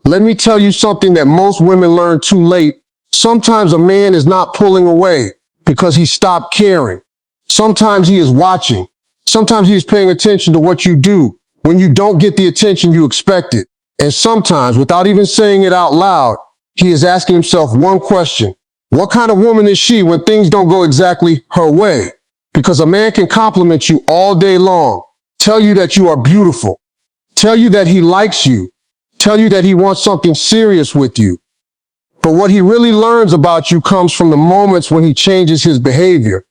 Let me tell you something that most women learn too late. Sometimes a man is not pulling away because he stopped caring. Sometimes he is watching. Sometimes he is paying attention to what you do when you don't get the attention you expected. And sometimes, without even saying it out loud, he is asking himself one question. What kind of woman is she when things don't go exactly her way? Because a man can compliment you all day long, tell you that you are beautiful, tell you that he likes you, tell you that he wants something serious with you. But what he really learns about you comes from the moments when he changes his behavior.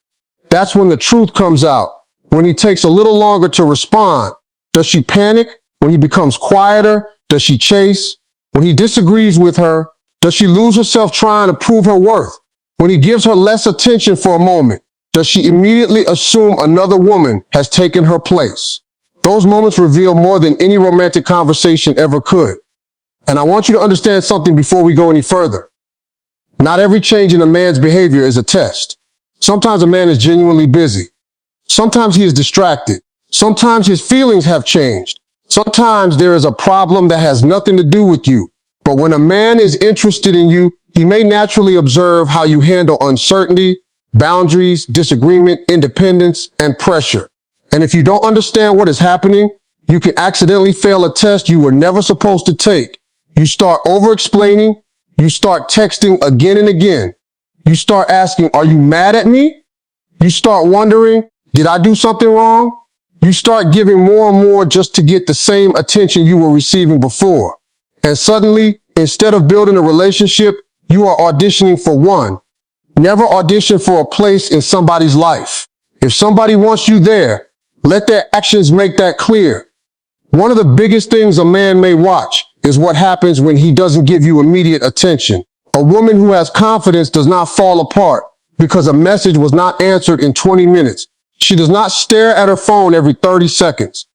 That's when the truth comes out, when he takes a little longer to respond. Does she panic? When he becomes quieter? Does she chase? When he disagrees with her, does she lose herself trying to prove her worth? When he gives her less attention for a moment, does she immediately assume another woman has taken her place? Those moments reveal more than any romantic conversation ever could. And I want you to understand something before we go any further. Not every change in a man's behavior is a test. Sometimes a man is genuinely busy. Sometimes he is distracted. Sometimes his feelings have changed. Sometimes there is a problem that has nothing to do with you. But when a man is interested in you, he may naturally observe how you handle uncertainty, boundaries, disagreement, independence, and pressure. And if you don't understand what is happening, you can accidentally fail a test you were never supposed to take. You start over-explaining. You start texting again and again. You start asking, are you mad at me? You start wondering, did I do something wrong? You start giving more and more just to get the same attention you were receiving before. And suddenly, instead of building a relationship, you are auditioning for one. Never audition for a place in somebody's life. If somebody wants you there, let their actions make that clear. One of the biggest things a man may watch is what happens when he doesn't give you immediate attention. A woman who has confidence does not fall apart because a message was not answered in 20 minutes. She does not stare at her phone every 30 seconds.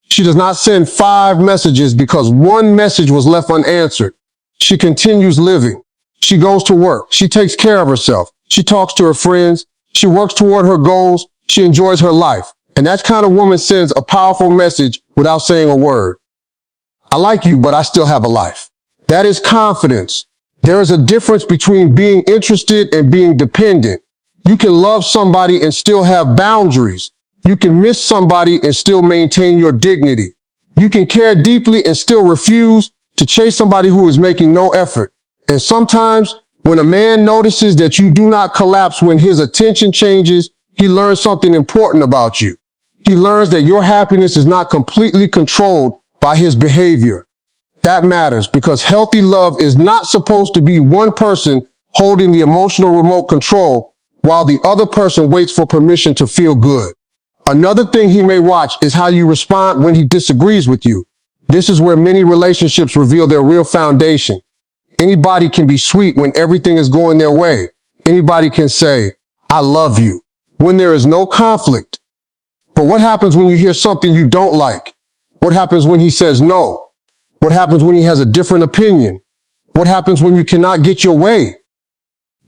She does not send 5 messages because one message was left unanswered. She continues living. She goes to work. She takes care of herself. She talks to her friends. She works toward her goals. She enjoys her life. And that kind of woman sends a powerful message without saying a word. I like you, but I still have a life. That is confidence. There is a difference between being interested and being dependent. You can love somebody and still have boundaries. You can miss somebody and still maintain your dignity. You can care deeply and still refuse to chase somebody who is making no effort. And sometimes when a man notices that you do not collapse when his attention changes, he learns something important about you. He learns that your happiness is not completely controlled by his behavior. That matters because healthy love is not supposed to be one person holding the emotional remote control while the other person waits for permission to feel good. Another thing he may watch is how you respond when he disagrees with you. This is where many relationships reveal their real foundation. Anybody can be sweet when everything is going their way. Anybody can say, I love you, when there is no conflict. But what happens when you hear something you don't like? What happens when he says no? What happens when he has a different opinion? What happens when you cannot get your way?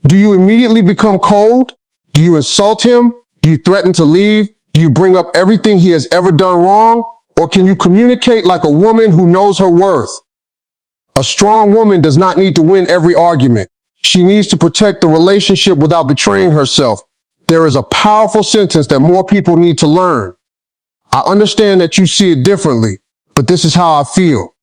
Do you immediately become cold? Do you insult him? Do you threaten to leave? Do you bring up everything he has ever done wrong? Or can you communicate like a woman who knows her worth? A strong woman does not need to win every argument. She needs to protect the relationship without betraying herself. There is a powerful sentence that more people need to learn. I understand that you see it differently, but this is how I feel.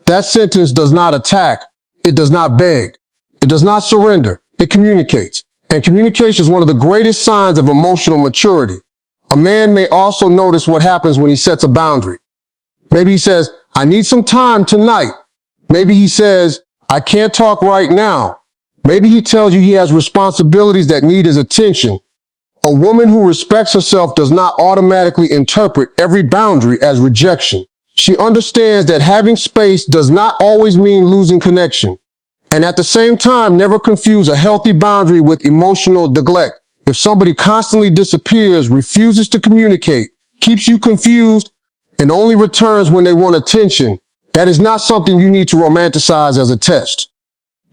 That sentence does not attack. It does not beg. It does not surrender. It communicates. And communication is one of the greatest signs of emotional maturity. A man may also notice what happens when he sets a boundary. Maybe he says, I need some time tonight. Maybe he says, I can't talk right now. Maybe he tells you he has responsibilities that need his attention. A woman who respects herself does not automatically interpret every boundary as rejection. She understands that having space does not always mean losing connection. And at the same time, never confuse a healthy boundary with emotional neglect. If somebody constantly disappears, refuses to communicate, keeps you confused, and only returns when they want attention, that is not something you need to romanticize as a test.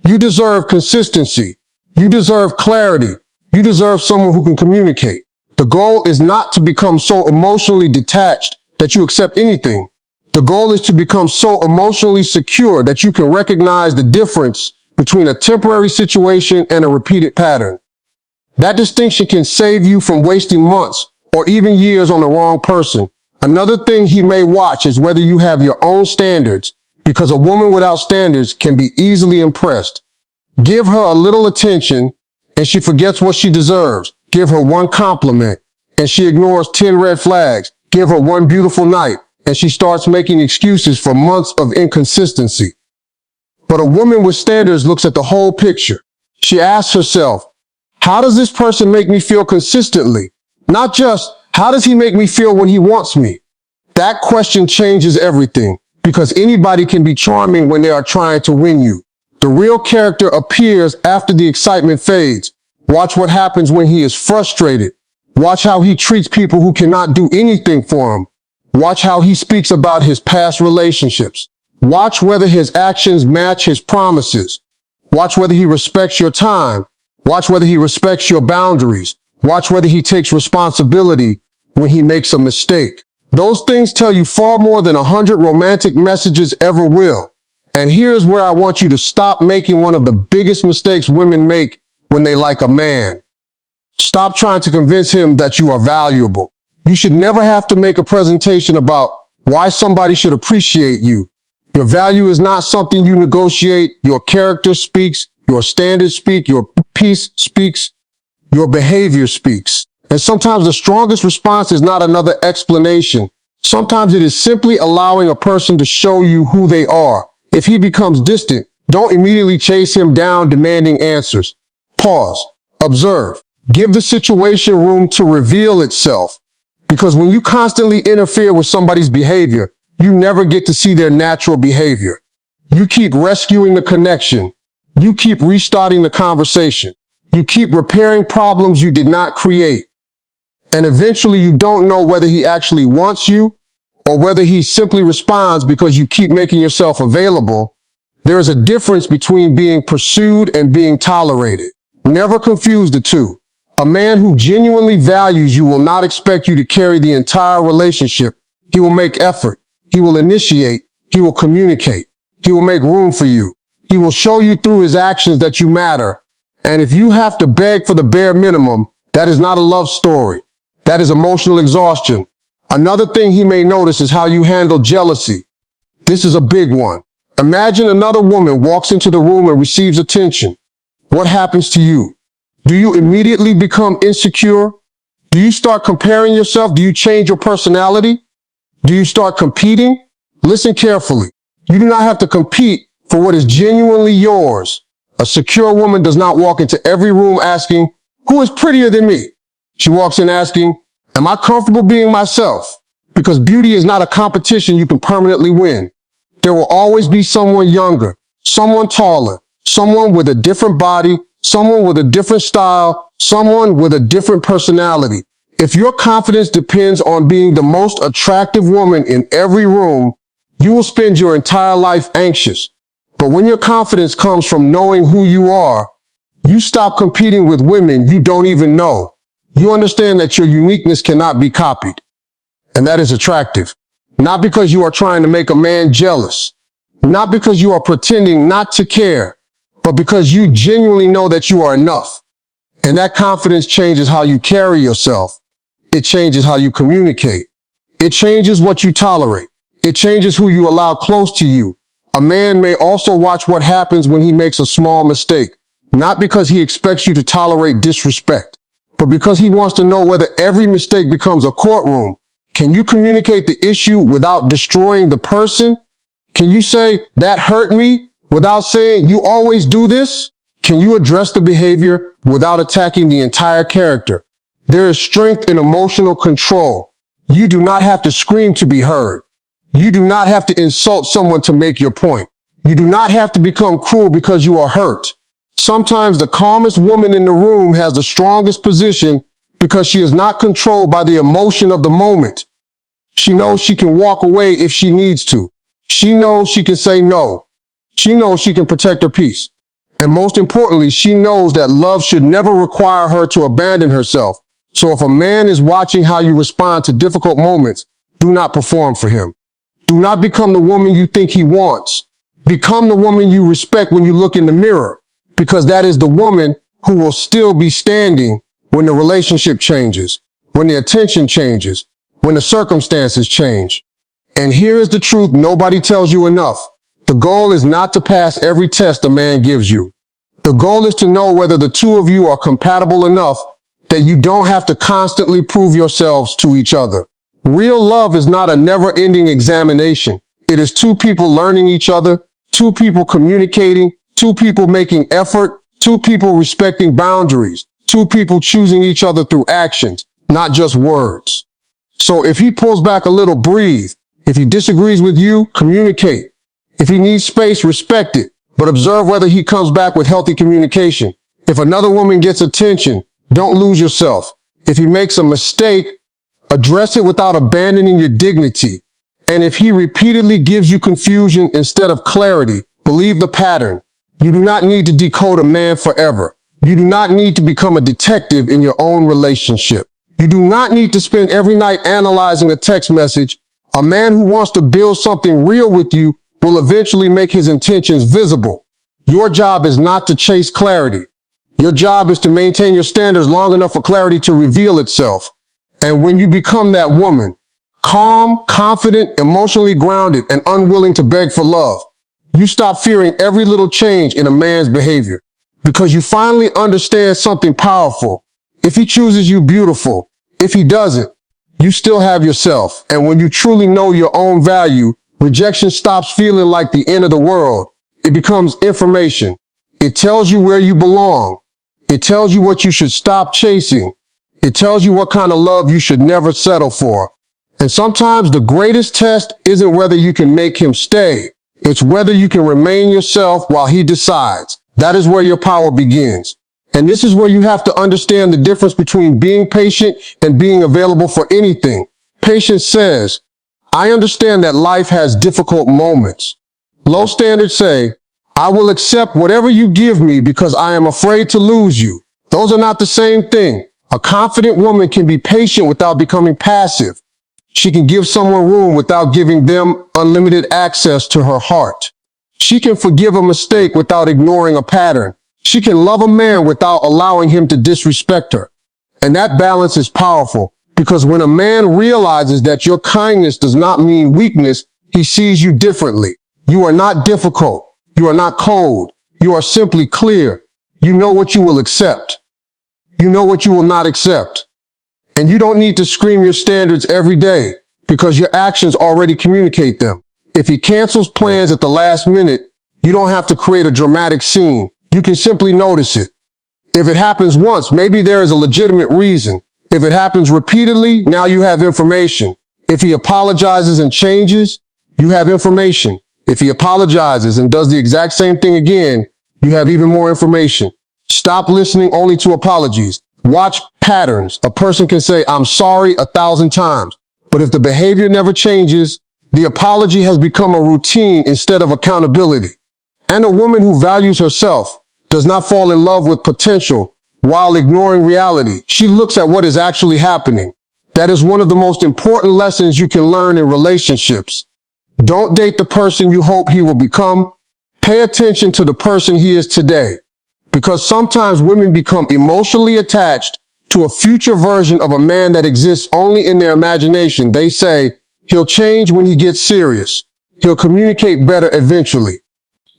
You deserve consistency. You deserve clarity. You deserve someone who can communicate. The goal is not to become so emotionally detached that you accept anything. The goal is to become so emotionally secure that you can recognize the difference between a temporary situation and a repeated pattern. That distinction can save you from wasting months or even years on the wrong person. Another thing he may watch is whether you have your own standards, because a woman without standards can be easily impressed. Give her a little attention and she forgets what she deserves. Give her one compliment and she ignores 10 red flags. Give her one beautiful night and she starts making excuses for months of inconsistency. But a woman with standards looks at the whole picture. She asks herself, how does this person make me feel consistently? Not just, how does he make me feel when he wants me? That question changes everything, because anybody can be charming when they are trying to win you. The real character appears after the excitement fades. Watch what happens when he is frustrated. Watch how he treats people who cannot do anything for him. Watch how he speaks about his past relationships. Watch whether his actions match his promises. Watch whether he respects your time. Watch whether he respects your boundaries. Watch whether he takes responsibility when he makes a mistake. Those things tell you far more than 100 romantic messages ever will. And here's where I want you to stop making one of the biggest mistakes women make when they like a man. Stop trying to convince him that you are valuable. You should never have to make a presentation about why somebody should appreciate you. Your value is not something you negotiate. Your character speaks. Your standards speak. Your peace speaks. Your behavior speaks. And sometimes the strongest response is not another explanation. Sometimes it is simply allowing a person to show you who they are. If he becomes distant, don't immediately chase him down demanding answers. Pause. Observe. Give the situation room to reveal itself. Because when you constantly interfere with somebody's behavior, you never get to see their natural behavior. You keep rescuing the connection. You keep restarting the conversation. You keep repairing problems you did not create. And eventually you don't know whether he actually wants you or whether he simply responds because you keep making yourself available. There is a difference between being pursued and being tolerated. Never confuse the two. A man who genuinely values you will not expect you to carry the entire relationship. He will make effort. He will initiate. He will communicate. He will make room for you. He will show you through his actions that you matter. And if you have to beg for the bare minimum, that is not a love story. That is emotional exhaustion. Another thing he may notice is how you handle jealousy. This is a big one. Imagine another woman walks into the room and receives attention. What happens to you? Do you immediately become insecure? Do you start comparing yourself? Do you change your personality? Do you start competing? Listen carefully. You do not have to compete for what is genuinely yours. A secure woman does not walk into every room asking, who is prettier than me? She walks in asking, am I comfortable being myself? Because beauty is not a competition you can permanently win. There will always be someone younger, someone taller, someone with a different body, someone with a different style, someone with a different personality. If your confidence depends on being the most attractive woman in every room, you will spend your entire life anxious. But when your confidence comes from knowing who you are, you stop competing with women you don't even know. You understand that your uniqueness cannot be copied. And that is attractive. Not because you are trying to make a man jealous. Not because you are pretending not to care, but because you genuinely know that you are enough. And that confidence changes how you carry yourself. It changes how you communicate. It changes what you tolerate. It changes who you allow close to you. A man may also watch what happens when he makes a small mistake, not because he expects you to tolerate disrespect, but because he wants to know whether every mistake becomes a courtroom. Can you communicate the issue without destroying the person? Can you say, that hurt me, without saying, you always do this? Can you address the behavior without attacking the entire character? There is strength in emotional control. You do not have to scream to be heard. You do not have to insult someone to make your point. You do not have to become cruel because you are hurt. Sometimes the calmest woman in the room has the strongest position because she is not controlled by the emotion of the moment. She knows she can walk away if she needs to. She knows she can say no. She knows she can protect her peace. And most importantly, she knows that love should never require her to abandon herself. So if a man is watching how you respond to difficult moments, do not perform for him. Do not become the woman you think he wants. Become the woman you respect when you look in the mirror, because that is the woman who will still be standing when the relationship changes, when the attention changes, when the circumstances change. And here is the truth nobody tells you enough. The goal is not to pass every test a man gives you. The goal is to know whether the two of you are compatible enough that you don't have to constantly prove yourselves to each other. Real love is not a never-ending examination. It is two people learning each other, two people communicating, two people making effort, two people respecting boundaries, two people choosing each other through actions, not just words. So if he pulls back a little, breathe. If he disagrees with you, communicate. If he needs space, respect it, but observe whether he comes back with healthy communication. If another woman gets attention, don't lose yourself. If he makes a mistake, address it without abandoning your dignity. And if he repeatedly gives you confusion instead of clarity, believe the pattern. You do not need to decode a man forever. You do not need to become a detective in your own relationship. You do not need to spend every night analyzing a text message. A man who wants to build something real with you will eventually make his intentions visible. Your job is not to chase clarity. Your job is to maintain your standards long enough for clarity to reveal itself. And when you become that woman, calm, confident, emotionally grounded, and unwilling to beg for love, you stop fearing every little change in a man's behavior because you finally understand something powerful. If he chooses you, beautiful. If he doesn't, you still have yourself. And when you truly know your own value, rejection stops feeling like the end of the world. It becomes information. It tells you where you belong. It tells you what you should stop chasing. It tells you what kind of love you should never settle for. And sometimes the greatest test isn't whether you can make him stay. It's whether you can remain yourself while he decides. That is where your power begins. And this is where you have to understand the difference between being patient and being available for anything. Patience says, I understand that life has difficult moments. Low standards say, I will accept whatever you give me because I am afraid to lose you. Those are not the same thing. A confident woman can be patient without becoming passive. She can give someone room without giving them unlimited access to her heart. She can forgive a mistake without ignoring a pattern. She can love a man without allowing him to disrespect her. And that balance is powerful because when a man realizes that your kindness does not mean weakness, he sees you differently. You are not difficult. You are not cold. You are simply clear. You know what you will accept. You know what you will not accept. And you don't need to scream your standards every day because your actions already communicate them. If he cancels plans at the last minute, you don't have to create a dramatic scene. You can simply notice it. If it happens once, maybe there is a legitimate reason. If it happens repeatedly, now you have information. If he apologizes and changes, you have information. If he apologizes and does the exact same thing again, you have even more information. Stop listening only to apologies. Watch patterns. A person can say, I'm sorry 1,000 times. But if the behavior never changes, the apology has become a routine instead of accountability. And a woman who values herself does not fall in love with potential while ignoring reality. She looks at what is actually happening. That is one of the most important lessons you can learn in relationships. Don't date the person you hope he will become. Pay attention to the person he is today. Because sometimes women become emotionally attached to a future version of a man that exists only in their imagination. They say, he'll change when he gets serious. He'll communicate better eventually.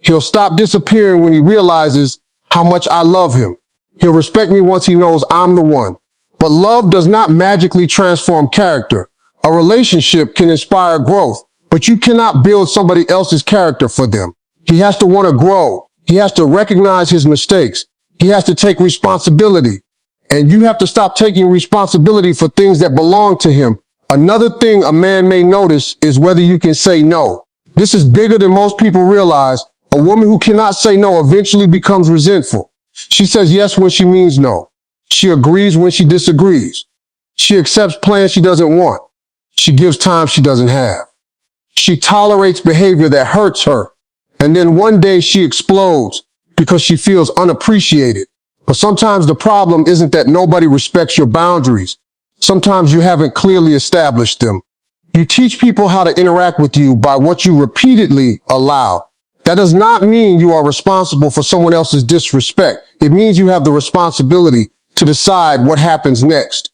He'll stop disappearing when he realizes how much I love him. He'll respect me once he knows I'm the one. But love does not magically transform character. A relationship can inspire growth, but you cannot build somebody else's character for them. He has to want to grow. He has to recognize his mistakes. He has to take responsibility. And you have to stop taking responsibility for things that belong to him. Another thing a man may notice is whether you can say no. This is bigger than most people realize. A woman who cannot say no eventually becomes resentful. She says yes when she means no. She agrees when she disagrees. She accepts plans she doesn't want. She gives time she doesn't have. She tolerates behavior that hurts her. And then one day she explodes because she feels unappreciated. But sometimes the problem isn't that nobody respects your boundaries. Sometimes you haven't clearly established them. You teach people how to interact with you by what you repeatedly allow. That does not mean you are responsible for someone else's disrespect. It means you have the responsibility to decide what happens next.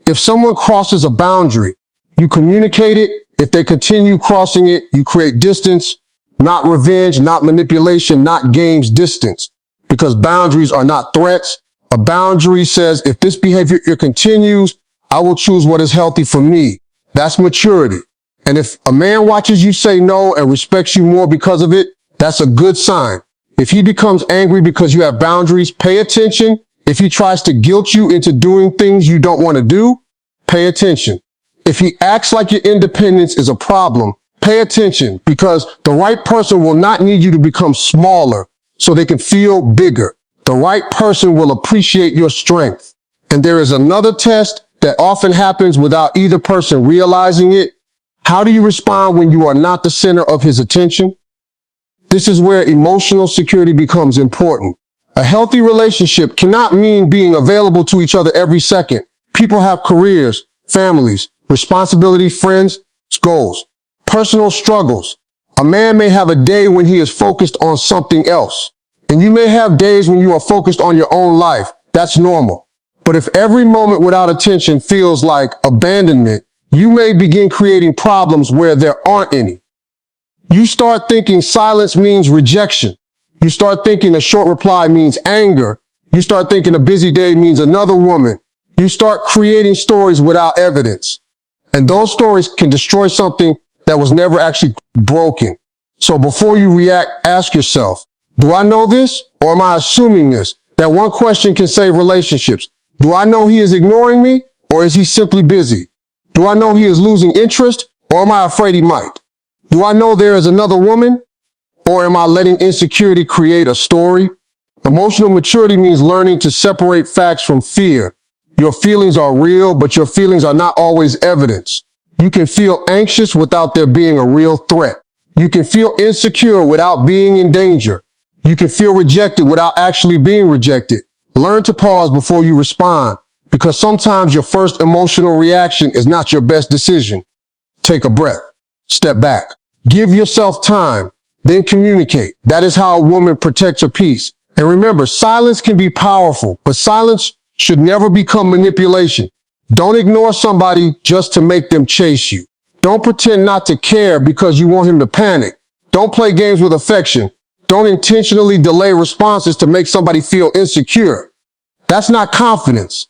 If someone crosses a boundary, you communicate it. If they continue crossing it, you create distance, not revenge, not manipulation, not games, distance. Because boundaries are not threats. A boundary says, if this behavior continues, I will choose what is healthy for me. That's maturity. And if a man watches you say no and respects you more because of it, that's a good sign. If he becomes angry because you have boundaries, pay attention. If he tries to guilt you into doing things you don't want to do, pay attention. If he acts like your independence is a problem, pay attention, because the right person will not need you to become smaller so they can feel bigger. The right person will appreciate your strength. And there is another test that often happens without either person realizing it. How do you respond when you are not the center of his attention? This is where emotional security becomes important. A healthy relationship cannot mean being available to each other every second. People have careers, families, responsibility, friends, goals, personal struggles. A man may have a day when he is focused on something else. And you may have days when you are focused on your own life. That's normal. But if every moment without attention feels like abandonment, you may begin creating problems where there aren't any. You start thinking silence means rejection. You start thinking a short reply means anger. You start thinking a busy day means another woman. You start creating stories without evidence. And those stories can destroy something that was never actually broken. So before you react, ask yourself, do I know this or am I assuming this? That one question can save relationships. Do I know he is ignoring me or is he simply busy? Do I know he is losing interest or am I afraid he might? Do I know there is another woman or am I letting insecurity create a story? Emotional maturity means learning to separate facts from fear. Your feelings are real, but your feelings are not always evidence. You can feel anxious without there being a real threat. You can feel insecure without being in danger. You can feel rejected without actually being rejected. Learn to pause before you respond, because sometimes your first emotional reaction is not your best decision. Take a breath. Step back. Give yourself time. Then communicate. That is how a woman protects her peace. And remember, silence can be powerful, but silence should never become manipulation. Don't ignore somebody just to make them chase you. Don't pretend not to care because you want him to panic. Don't play games with affection. Don't intentionally delay responses to make somebody feel insecure. That's not confidence.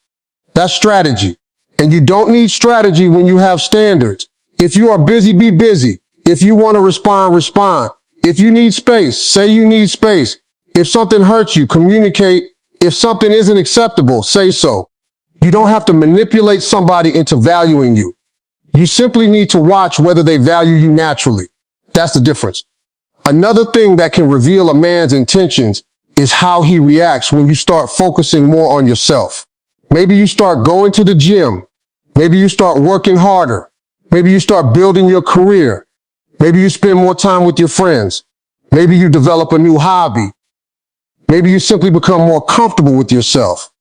That's strategy. And you don't need strategy when you have standards. If you are busy, be busy. If you want to respond, respond. If you need space, say you need space. If something hurts you, communicate. If something isn't acceptable, say so. You don't have to manipulate somebody into valuing you. You simply need to watch whether they value you naturally. That's the difference. Another thing that can reveal a man's intentions is how he reacts when you start focusing more on yourself. Maybe you start going to the gym. Maybe you start working harder. Maybe you start building your career. Maybe you spend more time with your friends. Maybe you develop a new hobby. Maybe you simply become more comfortable with yourself.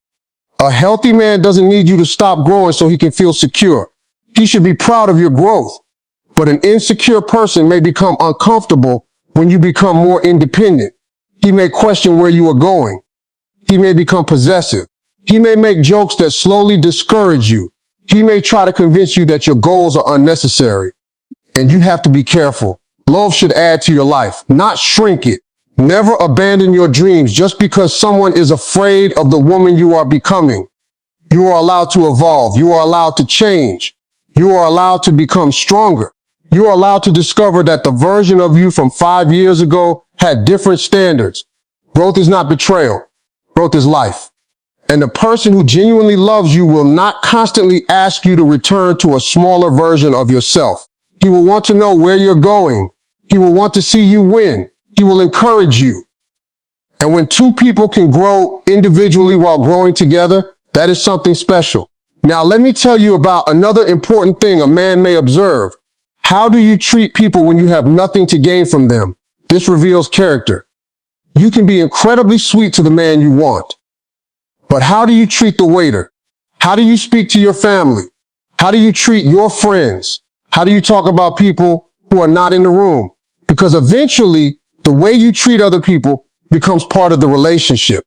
A healthy man doesn't need you to stop growing so he can feel secure. He should be proud of your growth. But an insecure person may become uncomfortable when you become more independent. He may question where you are going. He may become possessive. He may make jokes that slowly discourage you. He may try to convince you that your goals are unnecessary. And you have to be careful. Love should add to your life, not shrink it. Never abandon your dreams just because someone is afraid of the woman you are becoming. You are allowed to evolve. You are allowed to change. You are allowed to become stronger. You are allowed to discover that the version of you from 5 years ago had different standards. Growth is not betrayal. Growth is life. And the person who genuinely loves you will not constantly ask you to return to a smaller version of yourself. He will want to know where you're going. He will want to see you win. He will encourage you. And when two people can grow individually while growing together, that is something special. Now, let me tell you about another important thing a man may observe. How do you treat people when you have nothing to gain from them? This reveals character. You can be incredibly sweet to the man you want. But how do you treat the waiter? How do you speak to your family? How do you treat your friends? How do you talk about people who are not in the room? Because eventually, the way you treat other people becomes part of the relationship.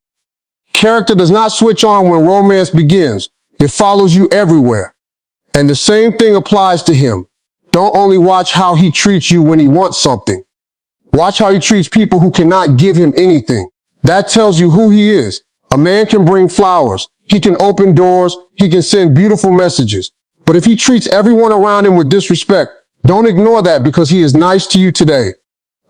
Character does not switch on when romance begins. It follows you everywhere. And the same thing applies to him. Don't only watch how he treats you when he wants something. Watch how he treats people who cannot give him anything. That tells you who he is. A man can bring flowers. He can open doors. He can send beautiful messages. But if he treats everyone around him with disrespect, don't ignore that because he is nice to you today.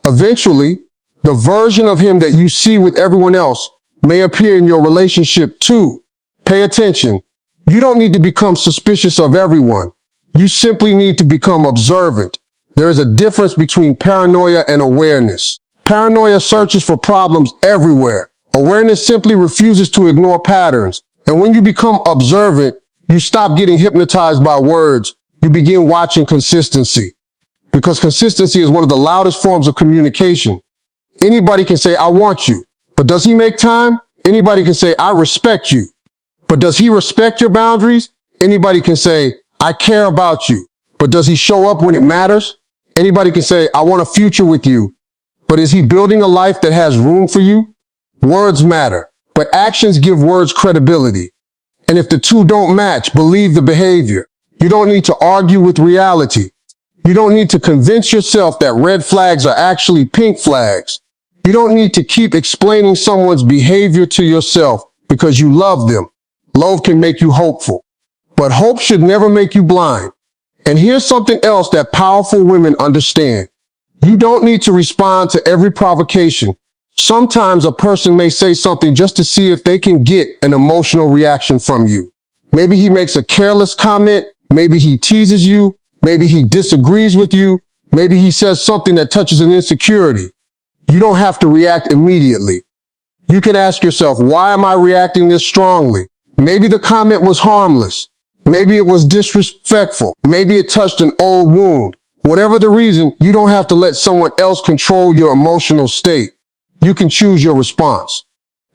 Eventually, the version of him that you see with everyone else may appear in your relationship too. Pay attention. You don't need to become suspicious of everyone. You simply need to become observant. There is a difference between paranoia and awareness. Paranoia searches for problems everywhere. Awareness simply refuses to ignore patterns. And when you become observant, you stop getting hypnotized by words. You begin watching consistency. Because consistency is one of the loudest forms of communication. Anybody can say, I want you. But does he make time? Anybody can say, I respect you. But does he respect your boundaries? Anybody can say, I care about you. But does he show up when it matters? Anybody can say, I want a future with you. But is he building a life that has room for you? Words matter, but actions give words credibility. And if the two don't match, believe the behavior. You don't need to argue with reality. You don't need to convince yourself that red flags are actually pink flags. You don't need to keep explaining someone's behavior to yourself because you love them. Love can make you hopeful, but hope should never make you blind. And here's something else that powerful women understand. You don't need to respond to every provocation. Sometimes a person may say something just to see if they can get an emotional reaction from you. Maybe he makes a careless comment. Maybe he teases you. Maybe he disagrees with you. Maybe he says something that touches an insecurity. You don't have to react immediately. You can ask yourself, why am I reacting this strongly? Maybe the comment was harmless. Maybe it was disrespectful. Maybe it touched an old wound. Whatever the reason, you don't have to let someone else control your emotional state. You can choose your response.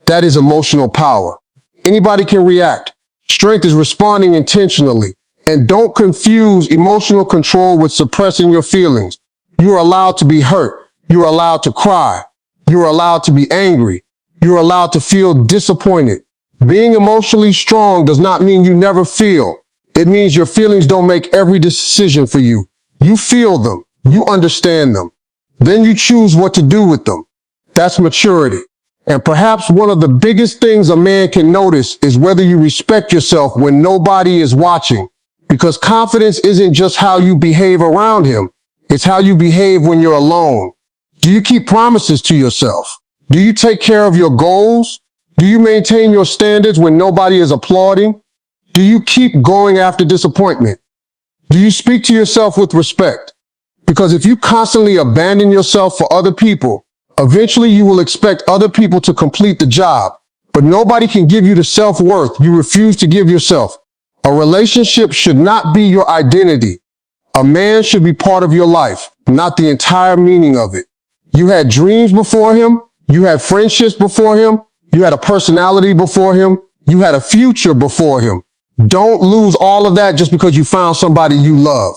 That is emotional power. Anybody can react. Strength is responding intentionally. And don't confuse emotional control with suppressing your feelings. You are allowed to be hurt. You are allowed to cry. You are allowed to be angry. You are allowed to feel disappointed. Being emotionally strong does not mean you never feel. It means your feelings don't make every decision for you. You feel them. You understand them. Then you choose what to do with them. That's maturity. And perhaps one of the biggest things a man can notice is whether you respect yourself when nobody is watching. Because confidence isn't just how you behave around him. It's how you behave when you're alone. Do you keep promises to yourself? Do you take care of your goals? Do you maintain your standards when nobody is applauding? Do you keep going after disappointment? Do you speak to yourself with respect? Because if you constantly abandon yourself for other people, eventually you will expect other people to complete the job. But nobody can give you the self-worth you refuse to give yourself. A relationship should not be your identity. A man should be part of your life, not the entire meaning of it. You had dreams before him. You had friendships before him. You had a personality before him. You had a future before him. Don't lose all of that just because you found somebody you love.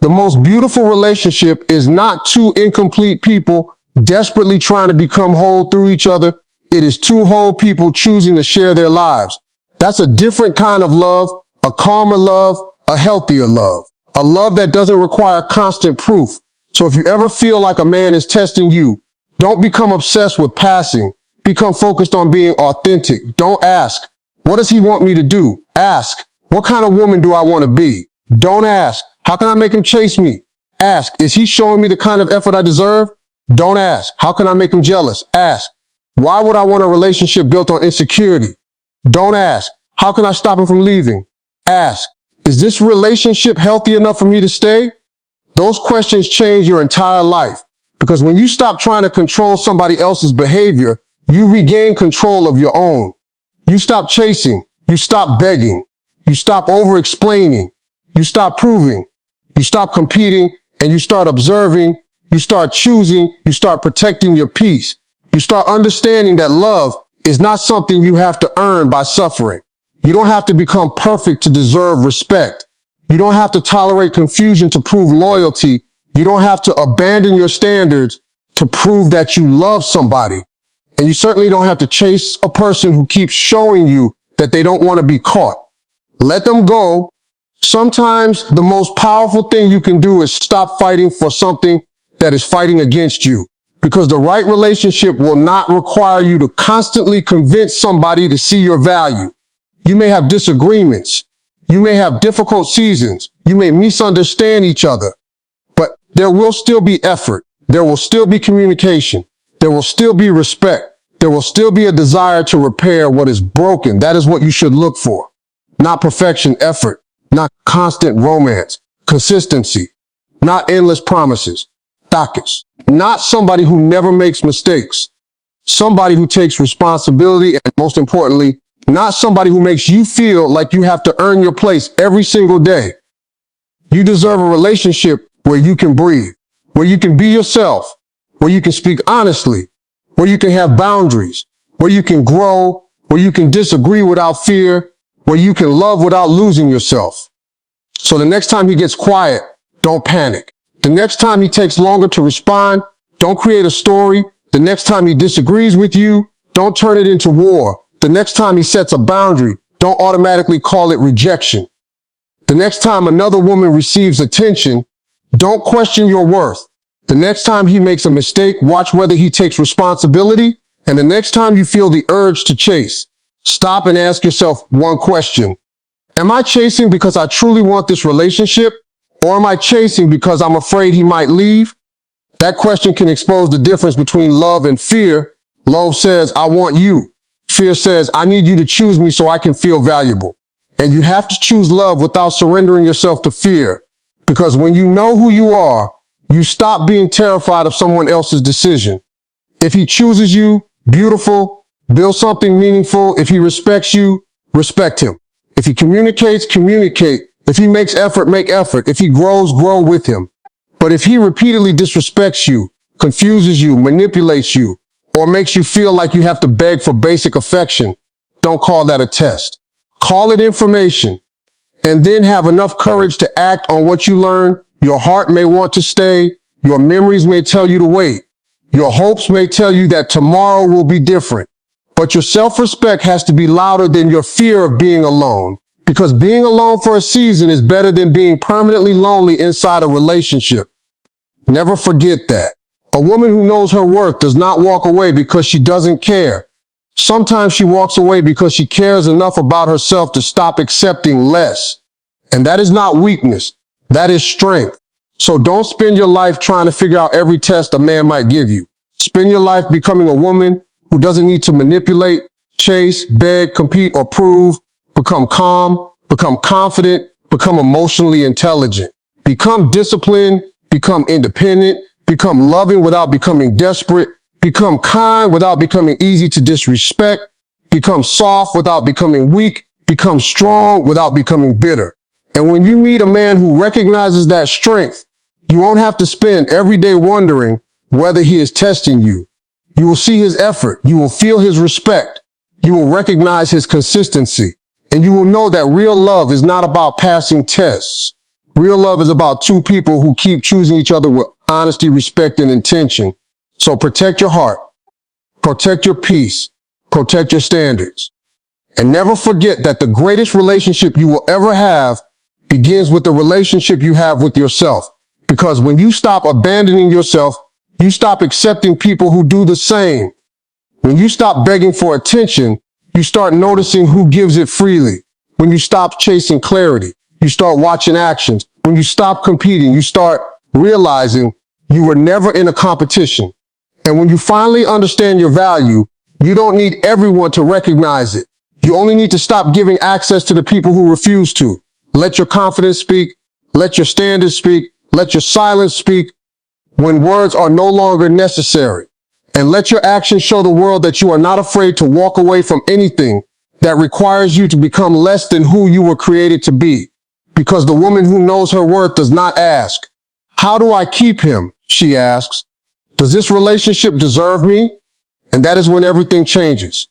The most beautiful relationship is not two incomplete people desperately trying to become whole through each other. It is two whole people choosing to share their lives. That's a different kind of love, a calmer love, a healthier love, a love that doesn't require constant proof. So if you ever feel like a man is testing you, don't become obsessed with passing. Become focused on being authentic. Don't ask, what does he want me to do? Ask, what kind of woman do I want to be? Don't ask, how can I make him chase me? Ask, is he showing me the kind of effort I deserve? Don't ask, how can I make him jealous? Ask, why would I want a relationship built on insecurity? Don't ask, how can I stop him from leaving? Ask, is this relationship healthy enough for me to stay? Those questions change your entire life. Because when you stop trying to control somebody else's behavior, you regain control of your own. You stop chasing. You stop begging. You stop over-explaining. You stop proving. You stop competing, and you start observing. You start choosing. You start protecting your peace. You start understanding that love is not something you have to earn by suffering. You don't have to become perfect to deserve respect. You don't have to tolerate confusion to prove loyalty. You don't have to abandon your standards to prove that you love somebody. And you certainly don't have to chase a person who keeps showing you that they don't want to be caught. Let them go. Sometimes the most powerful thing you can do is stop fighting for something that is fighting against you. Because the right relationship will not require you to constantly convince somebody to see your value. You may have disagreements. You may have difficult seasons. You may misunderstand each other. But there will still be effort. There will still be communication. There will still be respect. There will still be a desire to repair what is broken. That is what you should look for. Not perfection, effort. Not constant romance, consistency. Not endless promises, tacos. Not somebody who never makes mistakes. Somebody who takes responsibility, and most importantly, not somebody who makes you feel like you have to earn your place every single day. You deserve a relationship where you can breathe, where you can be yourself, where you can speak honestly, where you can have boundaries, where you can grow, where you can disagree without fear, where you can love without losing yourself. So the next time he gets quiet, don't panic. The next time he takes longer to respond, don't create a story. The next time he disagrees with you, don't turn it into war. The next time he sets a boundary, don't automatically call it rejection. The next time another woman receives attention, don't question your worth. The next time he makes a mistake, watch whether he takes responsibility. And the next time you feel the urge to chase, stop and ask yourself one question. Am I chasing because I truly want this relationship? Or am I chasing because I'm afraid he might leave? That question can expose the difference between love and fear. Love says, I want you. Fear says, I need you to choose me so I can feel valuable. And you have to choose love without surrendering yourself to fear. Because when you know who you are, you stop being terrified of someone else's decision. If he chooses you, beautiful, build something meaningful. If he respects you, respect him. If he communicates, communicate. If he makes effort, make effort. If he grows, grow with him. But if he repeatedly disrespects you, confuses you, manipulates you, or makes you feel like you have to beg for basic affection, don't call that a test. Call it information. And then have enough courage to act on what you learn. Your heart may want to stay. Your memories may tell you to wait. Your hopes may tell you that tomorrow will be different. But your self-respect has to be louder than your fear of being alone. Because being alone for a season is better than being permanently lonely inside a relationship. Never forget that. A woman who knows her worth does not walk away because she doesn't care. Sometimes she walks away because she cares enough about herself to stop accepting less. And that is not weakness. That is strength. So don't spend your life trying to figure out every test a man might give you. Spend your life becoming a woman who doesn't need to manipulate, chase, beg, compete, or prove. Become calm, become confident, become emotionally intelligent. Become disciplined, become independent, become loving without becoming desperate. Become kind without becoming easy to disrespect. Become soft without becoming weak. Become strong without becoming bitter. And when you meet a man who recognizes that strength, you won't have to spend every day wondering whether he is testing you. You will see his effort. You will feel his respect. You will recognize his consistency. And you will know that real love is not about passing tests. Real love is about two people who keep choosing each other with honesty, respect, and intention. So protect your heart, protect your peace, protect your standards. And never forget that the greatest relationship you will ever have begins with the relationship you have with yourself. Because when you stop abandoning yourself, you stop accepting people who do the same. When you stop begging for attention, you start noticing who gives it freely. When you stop chasing clarity, you start watching actions. When you stop competing, you start realizing you were never in a competition. And when you finally understand your value, you don't need everyone to recognize it. You only need to stop giving access to the people who refuse to. Let your confidence speak. Let your standards speak. Let your silence speak when words are no longer necessary. And let your actions show the world that you are not afraid to walk away from anything that requires you to become less than who you were created to be. Because the woman who knows her worth does not ask, how do I keep him? She asks, does this relationship deserve me? And that is when everything changes.